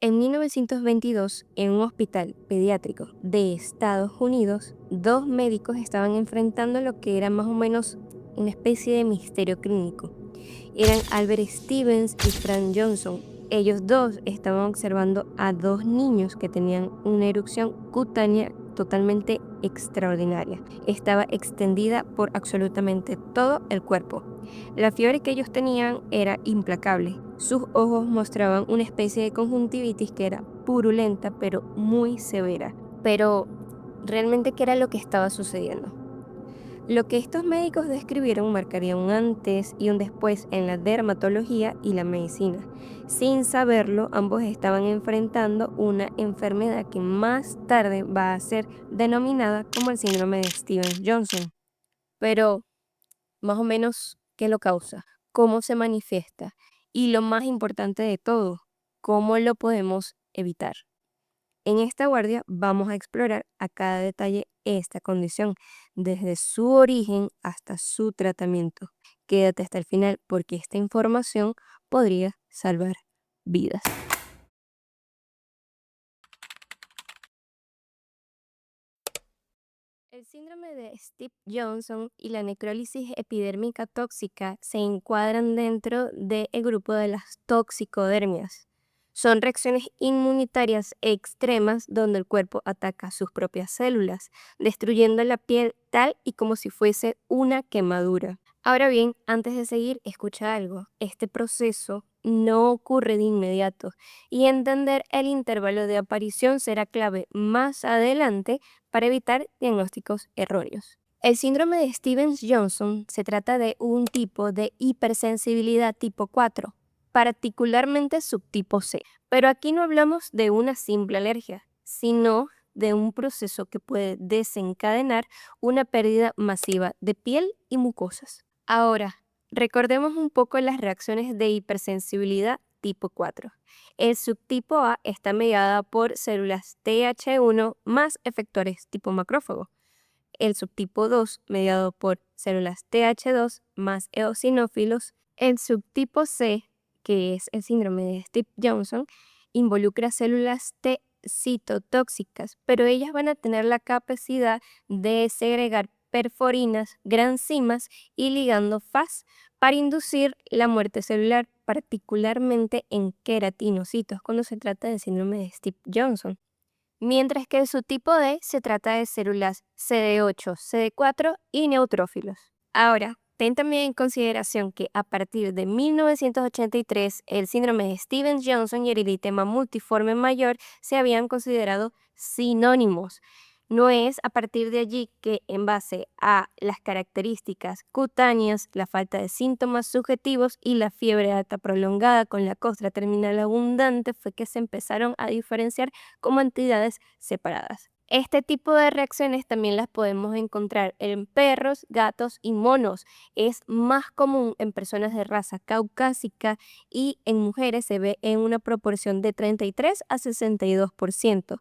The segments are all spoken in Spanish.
En 1922, en un hospital pediátrico de Estados Unidos, dos médicos estaban enfrentando lo que era más o menos una especie de misterio clínico. Eran Albert Stevens y Frank Johnson. Ellos dos estaban observando a dos niños que tenían una erupción cutánea totalmente extraordinaria. Estaba extendida por absolutamente todo el cuerpo. La fiebre que ellos tenían era implacable. Sus ojos mostraban una especie de conjuntivitis que era purulenta pero muy severa. Pero, ¿realmente qué era lo que estaba sucediendo? Lo que estos médicos describieron marcaría un antes y un después en la dermatología y la medicina. Sin saberlo, ambos estaban enfrentando una enfermedad que más tarde va a ser denominada como el síndrome de Stevens-Johnson. Pero, más o menos, ¿qué lo causa? ¿Cómo se manifiesta? Y lo más importante de todo, ¿cómo lo podemos evitar? En esta guardia vamos a explorar a cada detalle esta condición, desde su origen hasta su tratamiento. Quédate hasta el final porque esta información podría salvar vidas. El síndrome de Steve-Johnson y la necrólisis epidérmica tóxica se encuadran dentro del grupo de las toxicodermias. Son reacciones inmunitarias extremas donde el cuerpo ataca sus propias células, destruyendo la piel tal y como si fuese una quemadura. Ahora bien, antes de seguir, escucha algo. Este proceso no ocurre de inmediato y entender el intervalo de aparición será clave más adelante para evitar diagnósticos erróneos. El síndrome de Stevens-Johnson se trata de un tipo de hipersensibilidad tipo 4, particularmente subtipo C. Pero aquí no hablamos de una simple alergia, sino de un proceso que puede desencadenar una pérdida masiva de piel y mucosas. Ahora, recordemos un poco las reacciones de hipersensibilidad tipo 4. El subtipo A está mediada por células Th1 más efectores tipo macrófago. El subtipo 2 mediado por células Th2 más eosinófilos. El subtipo C, que es el síndrome de Steve-Johnson, involucra células T citotóxicas, pero ellas van a tener la capacidad de segregar perforinas, granzimas y ligando Fas para inducir la muerte celular, particularmente en queratinocitos cuando se trata del síndrome de Steve-Johnson. Mientras que el subtipo D se trata de células CD8, CD4 y neutrófilos. Ahora, ten también en consideración que a partir de 1983 el síndrome de Stevens-Johnson y el eritema multiforme mayor se habían considerado sinónimos. No es a partir de allí que, en base a las características cutáneas, la falta de síntomas subjetivos y la fiebre alta prolongada con la costra terminal abundante, fue que se empezaron a diferenciar como entidades separadas. Este tipo de reacciones también las podemos encontrar en perros, gatos y monos. Es más común en personas de raza caucásica y en mujeres se ve en una proporción de 33 a 62%.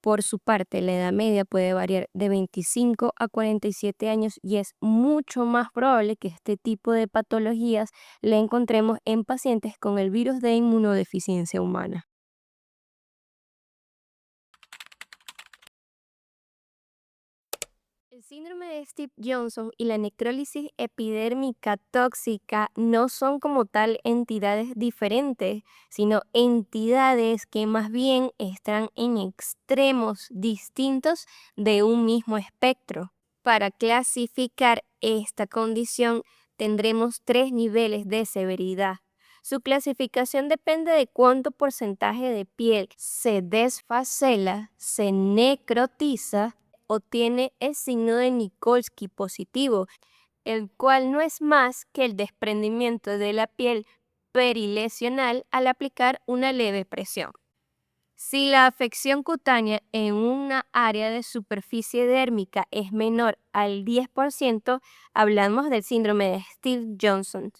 Por su parte, la edad media puede variar de 25 a 47 años y es mucho más probable que este tipo de patologías la encontremos en pacientes con el virus de inmunodeficiencia humana. El síndrome de Steve-Johnson y la necrólisis epidérmica tóxica no son como tal entidades diferentes, sino entidades que más bien están en extremos distintos de un mismo espectro. Para clasificar esta condición tendremos tres niveles de severidad. Su clasificación depende de cuánto porcentaje de piel se desfacela, se necrotiza o tiene el signo de Nikolsky positivo, el cual no es más que el desprendimiento de la piel perilesional al aplicar una leve presión. Si la afección cutánea en una área de superficie dérmica es menor al 10%, hablamos del síndrome de Steve-Johnson.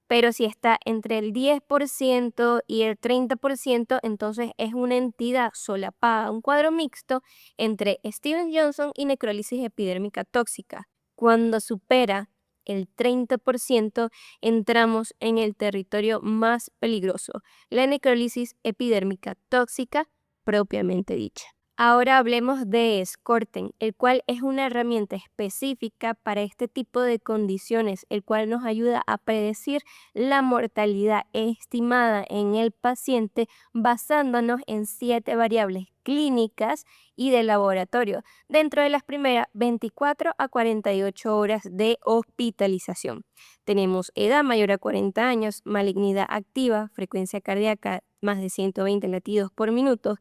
Pero si está entre el 10% y el 30%, entonces es una entidad solapada, un cuadro mixto entre Stevens-Johnson y necrólisis epidérmica tóxica. Cuando supera el 30%, entramos en el territorio más peligroso, la necrólisis epidérmica tóxica propiamente dicha. Ahora hablemos de Scorten, el cual es una herramienta específica para este tipo de condiciones, el cual nos ayuda a predecir la mortalidad estimada en el paciente basándonos en 7 variables clínicas y de laboratorio dentro de las primeras 24 a 48 horas de hospitalización. Tenemos edad mayor a 40 años, malignidad activa, frecuencia cardíaca más de 120 latidos por minuto,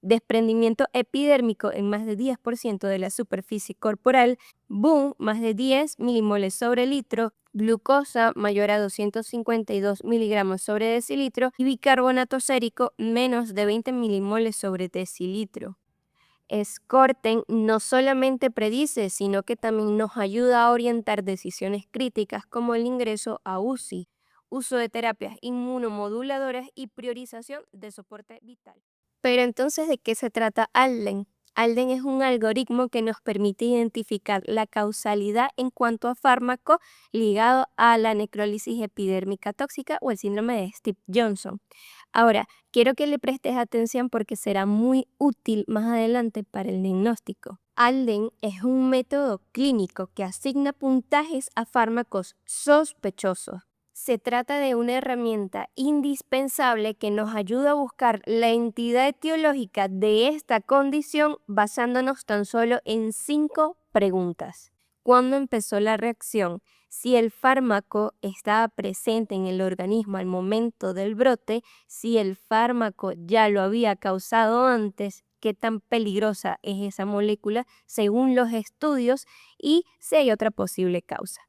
desprendimiento epidérmico en más de 10% de la superficie corporal, BUN más de 10 milimoles sobre litro, glucosa mayor a 252 miligramos sobre decilitro y bicarbonato sérico menos de 20 milimoles sobre decilitro. Scorten no solamente predice, sino que también nos ayuda a orientar decisiones críticas como el ingreso a UCI, uso de terapias inmunomoduladoras y priorización de soporte vital. Pero entonces, ¿de qué se trata ALDEN? ALDEN es un algoritmo que nos permite identificar la causalidad en cuanto a fármaco ligado a la necrólisis epidérmica tóxica o el síndrome de Stevens-Johnson. Ahora, quiero que le prestes atención porque será muy útil más adelante para el diagnóstico. ALDEN es un método clínico que asigna puntajes a fármacos sospechosos. Se trata de una herramienta indispensable que nos ayuda a buscar la entidad etiológica de esta condición basándonos tan solo en 5 preguntas. ¿Cuándo empezó la reacción? Si el fármaco estaba presente en el organismo al momento del brote, si el fármaco ya lo había causado antes, qué tan peligrosa es esa molécula según los estudios y si hay otra posible causa.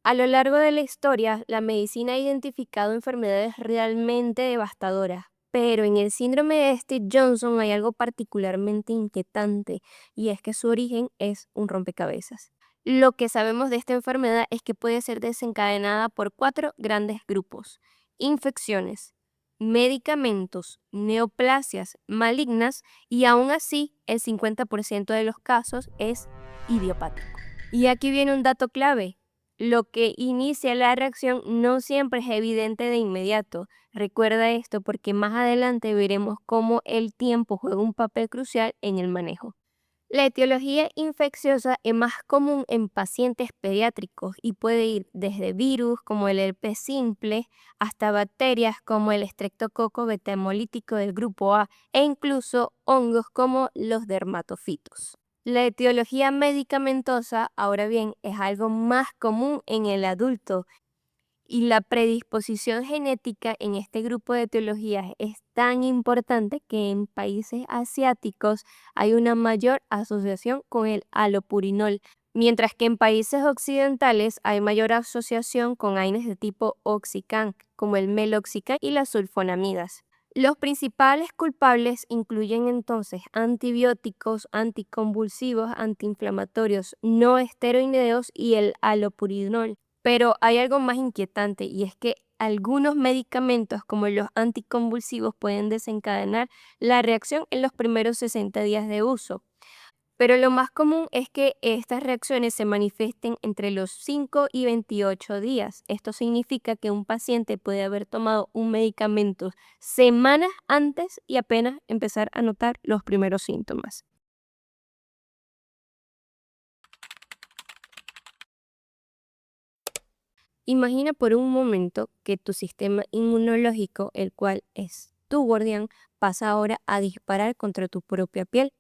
A lo largo de la historia, la medicina ha identificado enfermedades realmente devastadoras, pero en el síndrome de Stevens-Johnson hay algo particularmente inquietante y es que su origen es un rompecabezas. Lo que sabemos de esta enfermedad es que puede ser desencadenada por 4 grandes grupos: infecciones, medicamentos, neoplasias malignas y aún así el 50% de los casos es idiopático. Y aquí viene un dato clave. Lo que inicia la reacción no siempre es evidente de inmediato. Recuerda esto porque más adelante veremos cómo el tiempo juega un papel crucial en el manejo. La etiología infecciosa es más común en pacientes pediátricos y puede ir desde virus como el herpes simple hasta bacterias como el estreptococo beta hemolítico del grupo A e incluso hongos como los dermatofitos. La etiología medicamentosa, ahora bien, es algo más común en el adulto y la predisposición genética en este grupo de etiologías es tan importante que en países asiáticos hay una mayor asociación con el allopurinol, mientras que en países occidentales hay mayor asociación con AINES de tipo oxicam, como el meloxicam y las sulfonamidas. Los principales culpables incluyen entonces antibióticos, anticonvulsivos, antiinflamatorios, no esteroideos y el allopurinol. Pero hay algo más inquietante y es que algunos medicamentos como los anticonvulsivos pueden desencadenar la reacción en los primeros 60 días de uso. Pero lo más común es que estas reacciones se manifiesten entre los 5 y 28 días. Esto significa que un paciente puede haber tomado un medicamento semanas antes y apenas empezar a notar los primeros síntomas. Imagina por un momento que tu sistema inmunológico, el cual es tu guardián, pasa ahora a disparar contra tu propia piel.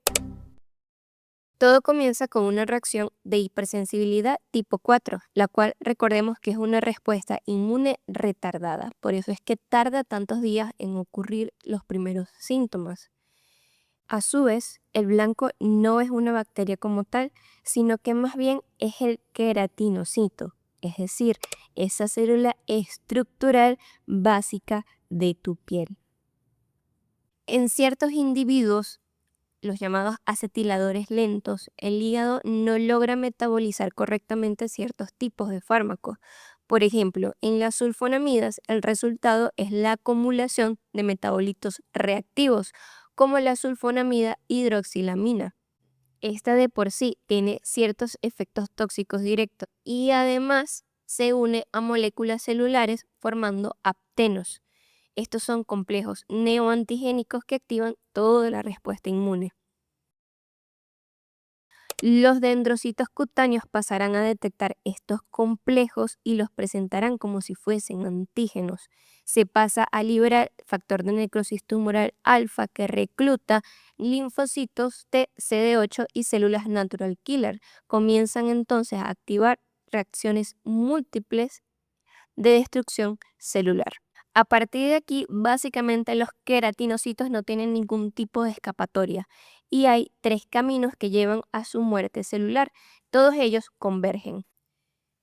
Todo comienza con una reacción de hipersensibilidad tipo 4, la cual recordemos que es una respuesta inmune retardada. Por eso es que tarda tantos días en ocurrir los primeros síntomas. A su vez, el blanco no es una bacteria como tal, sino que más bien es el queratinocito, es decir, esa célula estructural básica de tu piel. En ciertos individuos, los llamados acetiladores lentos, el hígado no logra metabolizar correctamente ciertos tipos de fármacos. Por ejemplo, en las sulfonamidas el resultado es la acumulación de metabolitos reactivos, como la sulfonamida hidroxilamina. Esta de por sí tiene ciertos efectos tóxicos directos y además se une a moléculas celulares formando aptenos. Estos son complejos neoantigénicos que activan toda la respuesta inmune. Los dendrocitos cutáneos pasarán a detectar estos complejos y los presentarán como si fuesen antígenos. Se pasa a liberar factor de necrosis tumoral alfa que recluta linfocitos T, CD8 y células natural killer. Comienzan entonces a activar reacciones múltiples de destrucción celular. A partir de aquí, básicamente los queratinocitos no tienen ningún tipo de escapatoria y hay 3 caminos que llevan a su muerte celular. Todos ellos convergen.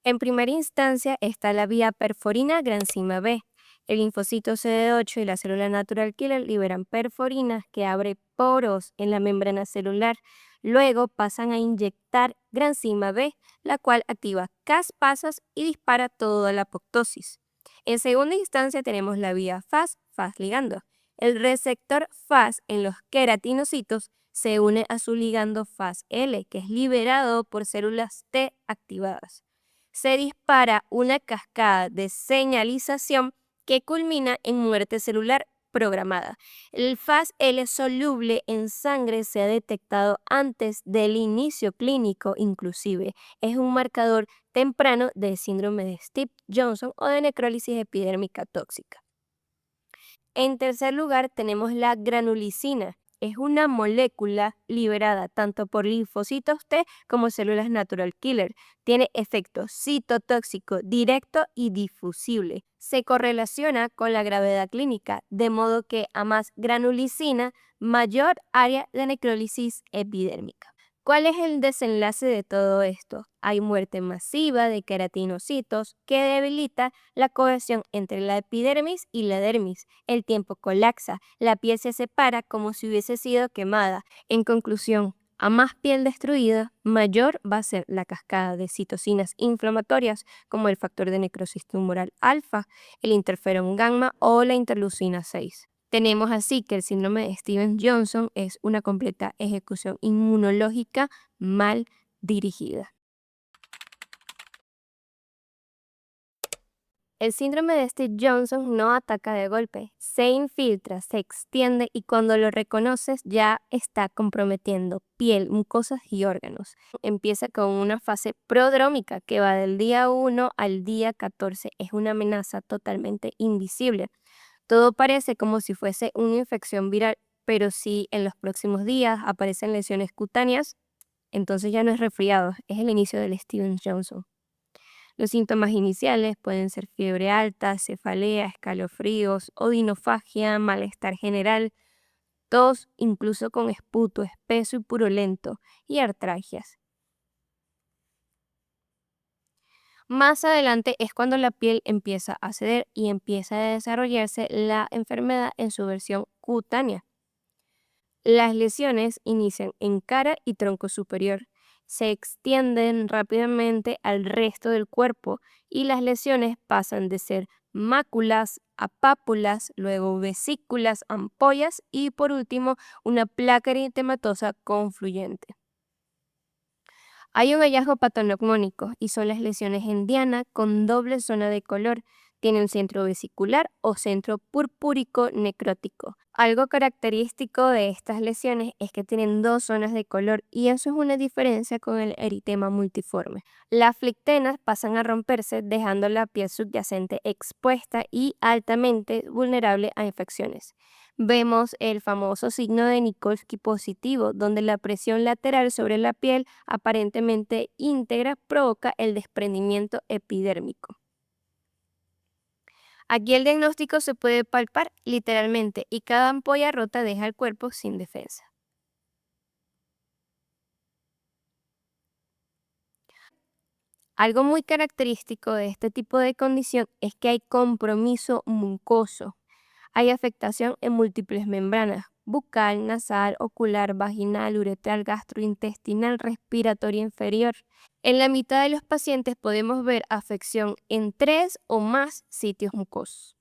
En primera instancia está la vía perforina granzima B. El linfocito CD8 y la célula natural killer liberan perforina que abre poros en la membrana celular. Luego pasan a inyectar granzima B, la cual activa caspasas y dispara toda la apoptosis. En segunda instancia tenemos la vía Fas ligando. El receptor Fas en los queratinocitos se une a su ligando Fas-L, que es liberado por células T activadas. Se dispara una cascada de señalización que culmina en muerte celular programada. El Fas-L soluble en sangre se ha detectado antes del inicio clínico inclusive. Es un marcador temprano de síndrome de Stevens-Johnson o de necrólisis epidérmica tóxica. En tercer lugar tenemos la granulicina. Es una molécula liberada tanto por linfocitos T como células natural killer. Tiene efecto citotóxico directo y difusible. Se correlaciona con la gravedad clínica, de modo que a más granulicina, mayor área de necrólisis epidérmica. ¿Cuál es el desenlace de todo esto? Hay muerte masiva de queratinocitos que debilita la cohesión entre la epidermis y la dermis. El tiempo colapsa, la piel se separa como si hubiese sido quemada. En conclusión, a más piel destruida, mayor va a ser la cascada de citocinas inflamatorias como el factor de necrosis tumoral alfa, el interferón gamma o la interleucina 6. Tenemos así que el síndrome de Stevens-Johnson es una completa ejecución inmunológica mal dirigida. El síndrome de Stevens-Johnson no ataca de golpe, se infiltra, se extiende y cuando lo reconoces ya está comprometiendo piel, mucosas y órganos. Empieza con una fase prodrómica que va del día 1 al día 14. Es una amenaza totalmente invisible. Todo parece como si fuese una infección viral, pero si en los próximos días aparecen lesiones cutáneas, entonces ya no es resfriado, es el inicio del Stevens-Johnson. Los síntomas iniciales pueden ser fiebre alta, cefalea, escalofríos, odinofagia, malestar general, tos, incluso con esputo espeso y purulento, y artralgias. Más adelante es cuando la piel empieza a ceder y empieza a desarrollarse la enfermedad en su versión cutánea. Las lesiones inician en cara y tronco superior, se extienden rápidamente al resto del cuerpo y las lesiones pasan de ser máculas a pápulas, luego vesículas, ampollas y por último una placa eritematosa confluyente. Hay un hallazgo patognomónico y son las lesiones en diana con doble zona de color. Tiene un centro vesicular o centro purpúrico necrótico. Algo característico de estas lesiones es que tienen 2 zonas de color y eso es una diferencia con el eritema multiforme. Las flictenas pasan a romperse dejando la piel subyacente expuesta y altamente vulnerable a infecciones. Vemos el famoso signo de Nikolsky positivo, donde la presión lateral sobre la piel aparentemente íntegra provoca el desprendimiento epidérmico. Aquí el diagnóstico se puede palpar literalmente y cada ampolla rota deja el cuerpo sin defensa. Algo muy característico de este tipo de condición es que hay compromiso mucoso. Hay afectación en múltiples membranas: bucal, nasal, ocular, vaginal, uretral, gastrointestinal, respiratoria inferior. En la mitad de los pacientes podemos ver afección en 3 o más sitios mucosos.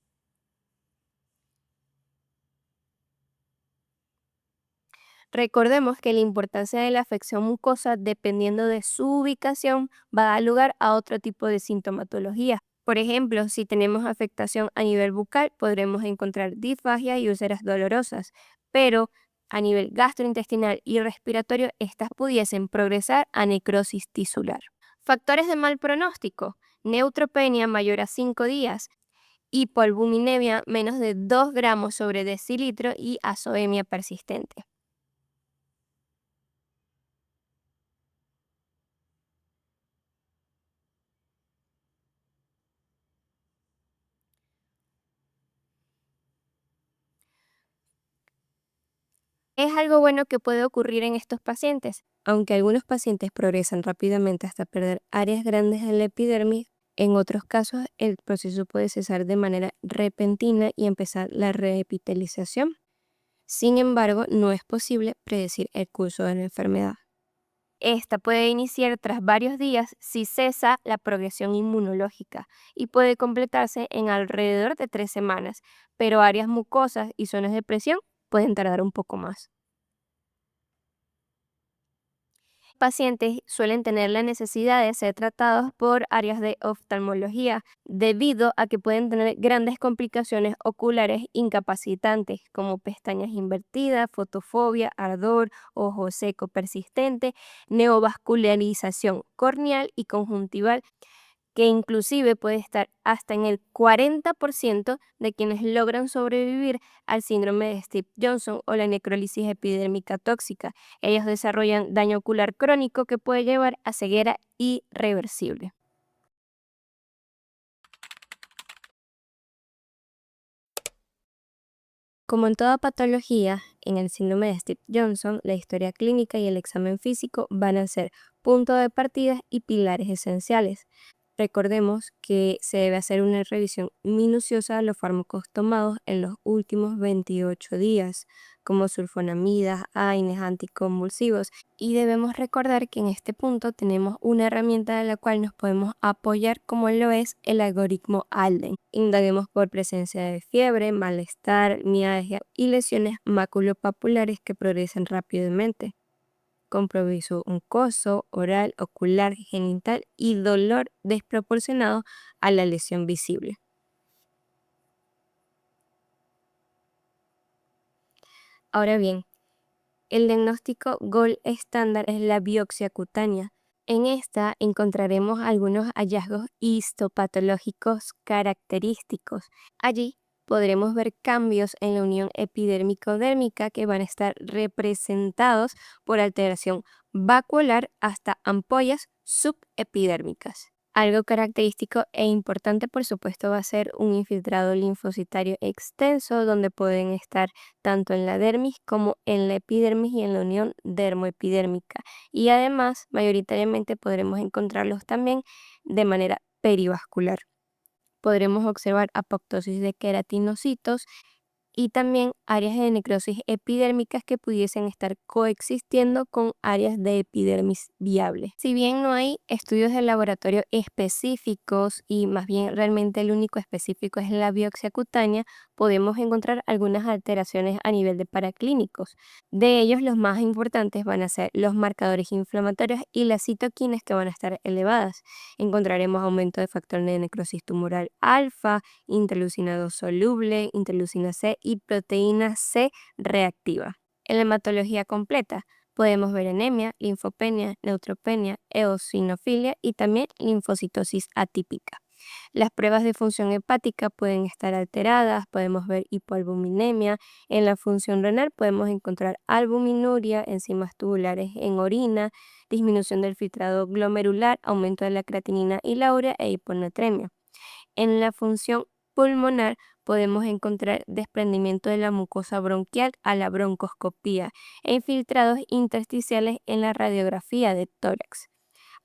Recordemos que la importancia de la afección mucosa, dependiendo de su ubicación, va a dar lugar a otro tipo de sintomatología. Por ejemplo, si tenemos afectación a nivel bucal, podremos encontrar disfagia y úlceras dolorosas, pero a nivel gastrointestinal y respiratorio, estas pudiesen progresar a necrosis tisular. Factores de mal pronóstico: neutropenia mayor a 5 días, hipoalbuminemia menos de 2 gramos sobre decilitro y azoemia persistente. Es algo bueno que puede ocurrir en estos pacientes. Aunque algunos pacientes progresan rápidamente hasta perder áreas grandes en la epidermis, en otros casos el proceso puede cesar de manera repentina y empezar la reepitelización. Sin embargo, no es posible predecir el curso de la enfermedad. Esta puede iniciar tras varios días si cesa la progresión inmunológica y puede completarse en alrededor de 3 semanas, pero áreas mucosas y zonas de presión pueden tardar un poco más. Pacientes suelen tener la necesidad de ser tratados por áreas de oftalmología debido a que pueden tener grandes complicaciones oculares incapacitantes como pestañas invertidas, fotofobia, ardor, ojo seco persistente, neovascularización corneal y conjuntival, que inclusive puede estar hasta en el 40% de quienes logran sobrevivir al síndrome de Stevens-Johnson o la necrólisis epidérmica tóxica. Ellos desarrollan daño ocular crónico que puede llevar a ceguera irreversible. Como en toda patología, en el síndrome de Stevens-Johnson, la historia clínica y el examen físico van a ser punto de partida y pilares esenciales. Recordemos que se debe hacer una revisión minuciosa de los fármacos tomados en los últimos 28 días, como sulfonamidas, AINES, anticonvulsivos, y debemos recordar que en este punto tenemos una herramienta de la cual nos podemos apoyar, como lo es el algoritmo ALDEN. Indaguemos por presencia de fiebre, malestar, mialgia y lesiones maculopapulares que progresen rápidamente, compromiso mucoso, oral, ocular, genital y dolor desproporcionado a la lesión visible. Ahora bien, el diagnóstico gold estándar es la biopsia cutánea. En esta encontraremos algunos hallazgos histopatológicos característicos. Allí podremos ver cambios en la unión epidérmico-dérmica que van a estar representados por alteración vacuolar hasta ampollas subepidérmicas. Algo característico e importante, por supuesto, va a ser un infiltrado linfocitario extenso, donde pueden estar tanto en la dermis como en la epidermis y en la unión dermoepidérmica. Y además, mayoritariamente podremos encontrarlos también de manera perivascular. Podremos observar apoptosis de queratinocitos y también áreas de necrosis epidérmicas que pudiesen estar coexistiendo con áreas de epidermis viable. Si bien no hay estudios de laboratorio específicos y más bien realmente el único específico es la biopsia cutánea, podemos encontrar algunas alteraciones a nivel de paraclínicos. De ellos, los más importantes van a ser los marcadores inflamatorios y las citoquinas, que van a estar elevadas. Encontraremos aumento de factor de necrosis tumoral alfa, interleucina 2 soluble, interleucina C y proteína C reactiva. En la hematología completa podemos ver anemia, linfopenia, neutropenia, eosinofilia y también linfocitosis atípica. Las pruebas de función hepática pueden estar alteradas, podemos ver hipoalbuminemia. En la función renal podemos encontrar albuminuria, enzimas tubulares en orina, disminución del filtrado glomerular, aumento de la creatinina y la urea e hiponatremia. En la función pulmonar podemos encontrar desprendimiento de la mucosa bronquial a la broncoscopía e infiltrados intersticiales en la radiografía de tórax.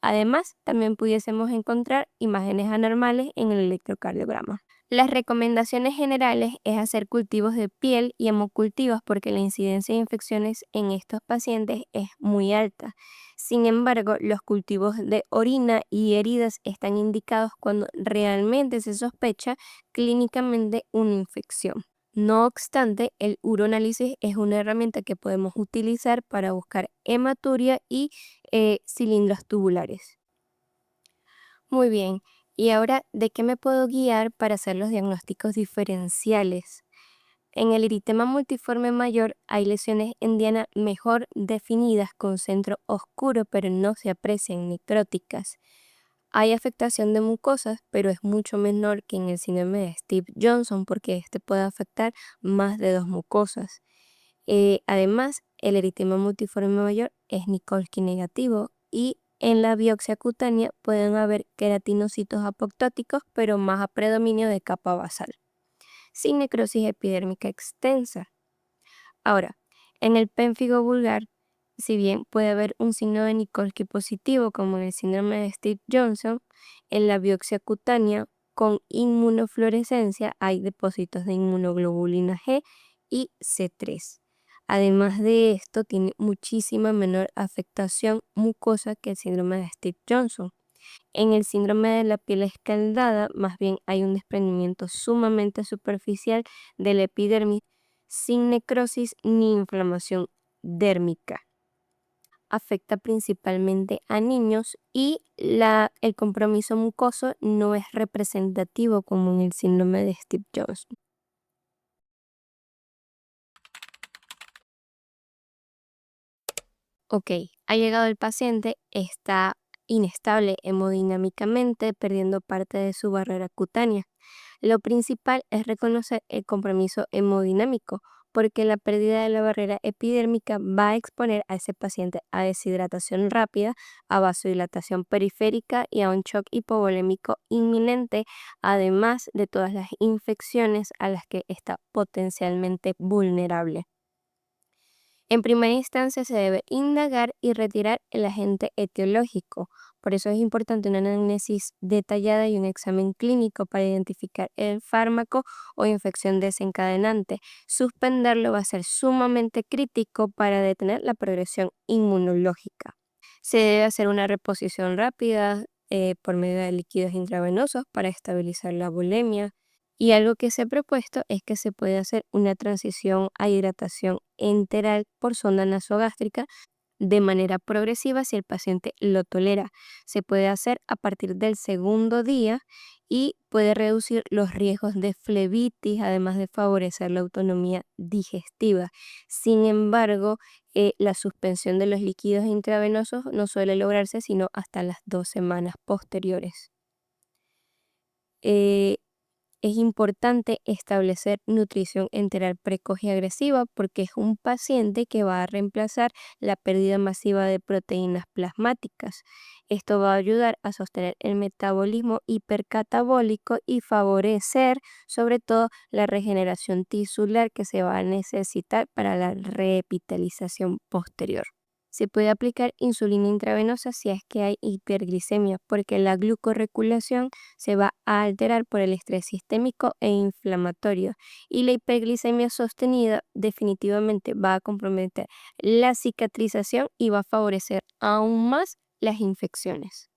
Además, también pudiésemos encontrar imágenes anormales en el electrocardiograma. Las recomendaciones generales es hacer cultivos de piel y hemocultivos porque la incidencia de infecciones en estos pacientes es muy alta. Sin embargo, los cultivos de orina y heridas están indicados cuando realmente se sospecha clínicamente una infección. No obstante, el uroanálisis es una herramienta que podemos utilizar para buscar hematuria y cilindros tubulares. Muy bien, y ahora, ¿de qué me puedo guiar para hacer los diagnósticos diferenciales? En el eritema multiforme mayor hay lesiones en diana mejor definidas con centro oscuro, pero no se aprecian necróticas. Hay afectación de mucosas, pero es mucho menor que en el síndrome de Steve-Johnson porque este puede afectar más de dos mucosas. Además, el eritema multiforme mayor es Nikolsky negativo y en la biopsia cutánea pueden haber queratinocitos apoptóticos, pero más a predominio de capa basal, sin necrosis epidérmica extensa. Ahora, en el pénfigo vulgar, si bien puede haber un signo de Nikolsky positivo, como en el síndrome de Steve-Johnson, en la biopsia cutánea con inmunofluorescencia hay depósitos de inmunoglobulina G y C3. Además de esto, tiene muchísima menor afectación mucosa que el síndrome de Steve-Johnson. En el síndrome de la piel escaldada, más bien hay un desprendimiento sumamente superficial de la epidermis sin necrosis ni inflamación dérmica. Afecta principalmente a niños y el compromiso mucoso no es representativo como en el síndrome de Steve-Johnson. Ok, ha llegado el paciente, está inestable hemodinámicamente, perdiendo parte de su barrera cutánea. Lo principal es reconocer el compromiso hemodinámico, porque la pérdida de la barrera epidérmica va a exponer a ese paciente a deshidratación rápida, a vasodilatación periférica y a un shock hipovolémico inminente, además de todas las infecciones a las que está potencialmente vulnerable. En primera instancia se debe indagar y retirar el agente etiológico. Por eso es importante una anamnesis detallada y un examen clínico para identificar el fármaco o infección desencadenante. Suspenderlo va a ser sumamente crítico para detener la progresión inmunológica. Se debe hacer una reposición rápida por medio de líquidos intravenosos para estabilizar la bulimia. Y algo que se ha propuesto es que se puede hacer una transición a hidratación enteral por sonda nasogástrica de manera progresiva si el paciente lo tolera. Se puede hacer a partir del segundo día y puede reducir los riesgos de flebitis, además de favorecer la autonomía digestiva. Sin embargo, la suspensión de los líquidos intravenosos no suele lograrse sino hasta las 2 semanas posteriores. Eh, es importante establecer nutrición enteral precoz y agresiva porque es un paciente que va a reemplazar la pérdida masiva de proteínas plasmáticas. Esto va a ayudar a sostener el metabolismo hipercatabólico y favorecer sobre todo la regeneración tisular que se va a necesitar para la revitalización posterior. Se puede aplicar insulina intravenosa si es que hay hiperglicemia, porque la glucorregulación se va a alterar por el estrés sistémico e inflamatorio, y la hiperglicemia sostenida definitivamente va a comprometer la cicatrización y va a favorecer aún más las infecciones.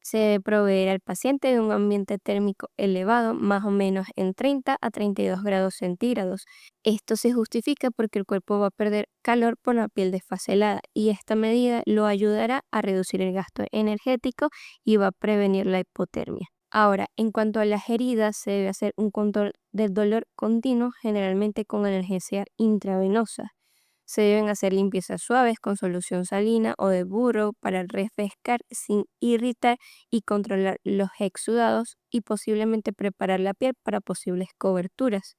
Se debe proveer al paciente de un ambiente térmico elevado, más o menos en 30 a 32 grados centígrados. Esto se justifica porque el cuerpo va a perder calor por la piel desfaselada y esta medida lo ayudará a reducir el gasto energético y va a prevenir la hipotermia. Ahora, en cuanto a las heridas, se debe hacer un control del dolor continuo, generalmente con analgesia intravenosa. Se deben hacer limpiezas suaves con solución salina o de burro para refrescar sin irritar y controlar los exudados y posiblemente preparar la piel para posibles coberturas.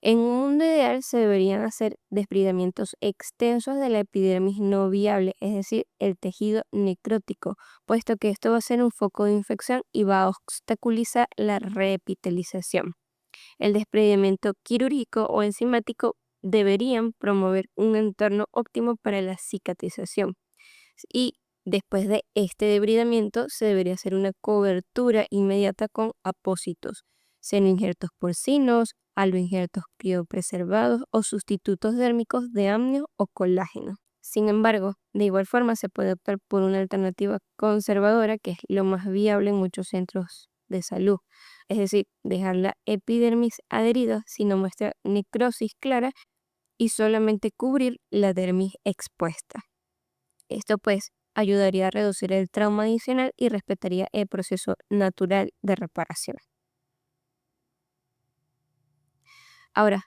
En un mundo ideal se deberían hacer desbridamientos extensos de la epidermis no viable, es decir, el tejido necrótico, puesto que esto va a ser un foco de infección y va a obstaculizar la reepitelización. El desprendimiento quirúrgico o enzimático deberían promover un entorno óptimo para la cicatrización. Y después de este debridamiento se debería hacer una cobertura inmediata con apósitos, senoinjertos porcinos, aloinjertos criopreservados o sustitutos dérmicos de amnio o colágeno. Sin embargo, de igual forma se puede optar por una alternativa conservadora que es lo más viable en muchos centros de salud. Es decir, dejar la epidermis adherida si no muestra necrosis clara y solamente cubrir la dermis expuesta. Esto pues ayudaría a reducir el trauma adicional y respetaría el proceso natural de reparación. Ahora,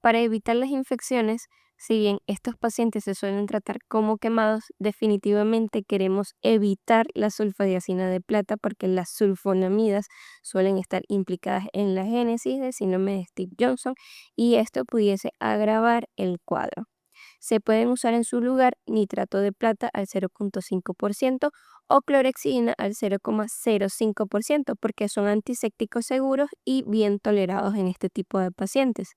para evitar las infecciones, si bien estos pacientes se suelen tratar como quemados, definitivamente queremos evitar la sulfadiazina de plata porque las sulfonamidas suelen estar implicadas en la génesis del síndrome de Stevens-Johnson y esto pudiese agravar el cuadro. Se pueden usar en su lugar nitrato de plata al 0,5% o clorexidina al 0,05% porque son antisépticos seguros y bien tolerados en este tipo de pacientes.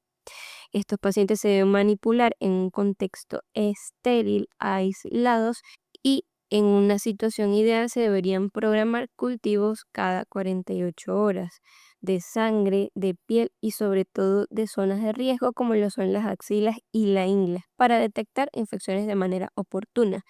Estos pacientes se deben manipular en un contexto estéril, aislados y en una situación ideal se deberían programar cultivos cada 48 horas de sangre, de piel y sobre todo de zonas de riesgo como lo son las axilas y la ingle para detectar infecciones de manera oportuna.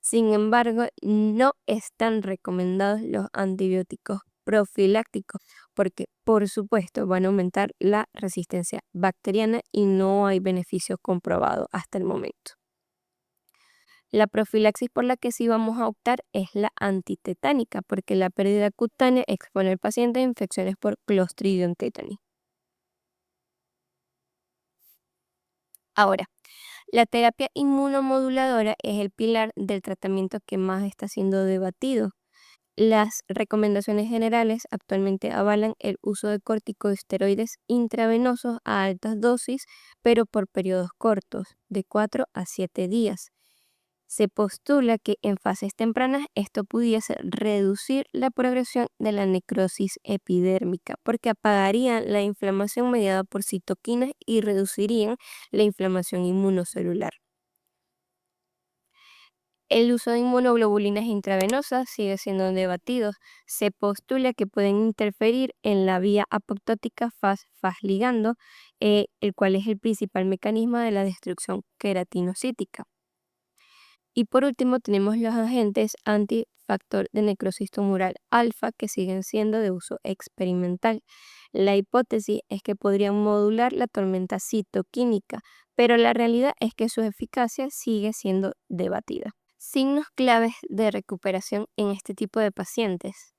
Sin embargo, no están recomendados los antibióticos profilácticos porque, por supuesto, van a aumentar la resistencia bacteriana y no hay beneficio comprobado hasta el momento. La profilaxis por la que sí vamos a optar es la antitetánica porque la pérdida cutánea expone al paciente a infecciones por Clostridium tetani. Ahora, la terapia inmunomoduladora es el pilar del tratamiento que más está siendo debatido. Las recomendaciones generales actualmente avalan el uso de corticosteroides intravenosos a altas dosis, pero por periodos cortos, de 4 a 7 días. Se postula que en fases tempranas esto pudiese reducir la progresión de la necrosis epidérmica, porque apagarían la inflamación mediada por citoquinas y reducirían la inflamación inmunocelular. El uso de inmunoglobulinas intravenosas sigue siendo debatido. Se postula que pueden interferir en la vía apoptótica Fas ligando, el cual es el principal mecanismo de la destrucción queratinocítica. Y por último tenemos los agentes antifactor de necrosis tumoral alfa que siguen siendo de uso experimental. La hipótesis es que podrían modular la tormenta citoquímica, pero la realidad es que su eficacia sigue siendo debatida. Signos claves de recuperación en este tipo de pacientes: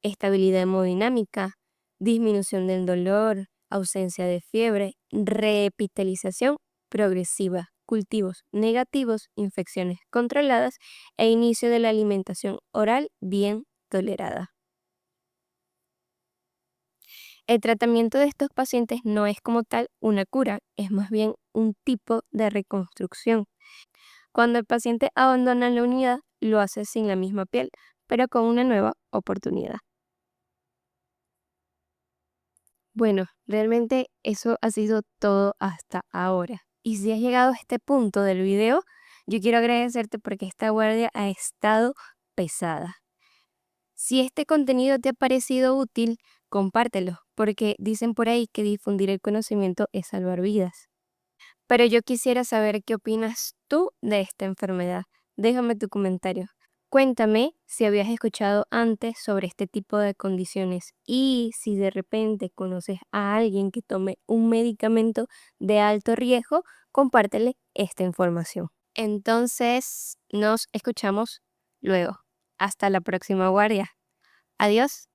estabilidad hemodinámica, disminución del dolor, ausencia de fiebre, reepitelización progresiva, cultivos negativos, infecciones controladas e inicio de la alimentación oral bien tolerada. El tratamiento de estos pacientes no es como tal una cura, es más bien un tipo de reconstrucción. Cuando el paciente abandona la unidad, lo hace sin la misma piel, pero con una nueva oportunidad. Bueno, realmente eso ha sido todo hasta ahora. Y si has llegado a este punto del video, yo quiero agradecerte porque esta guardia ha estado pesada. Si este contenido te ha parecido útil, compártelo, porque dicen por ahí que difundir el conocimiento es salvar vidas. Pero yo quisiera saber qué opinas tú de esta enfermedad. Déjame tu comentario. Cuéntame si habías escuchado antes sobre este tipo de condiciones y si de repente conoces a alguien que tome un medicamento de alto riesgo, compártele esta información. Entonces, nos escuchamos luego. Hasta la próxima guardia. Adiós.